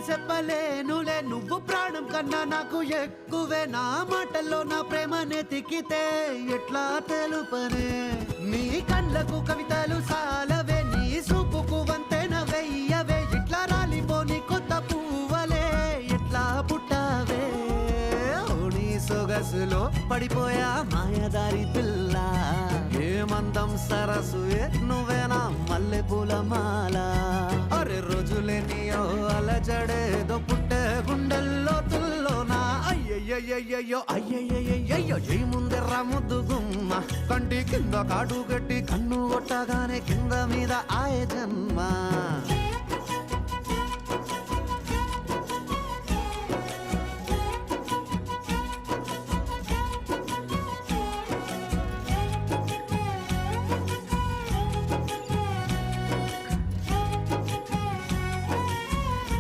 చెప్పలేనులే నువ్వు ప్రాణం కన్నా నాకు ఎక్కువే నా మాటల్లో నా ప్రేమనే తిక్కితే ఎట్లా తెలుపనే నీ కళ్ళకు కవితలు సాలవే నీ సూపుకు వంతెన వెయ్యవే ఇట్లా రాలిపోని కొత్త పువ్వలే ఎట్లా పుట్టావే నీ సొగసులో పడిపోయా మాయదారి పిల్ల ఏమందం సరసు నువ్వేనా మల్లె పూల మాల అరే రోజులేనియో అలజడేదో పుట్టే గుండెల్లో తుల్లోనా అయ్యయ్యయ్యో అయ్యయ్యయ్యో ఈ ముందెర్ర ముద్దు గుమ్మ కంటి కింద కాడు గట్టి కన్ను కొట్టగానే కింద మీద ఆయ జన్మ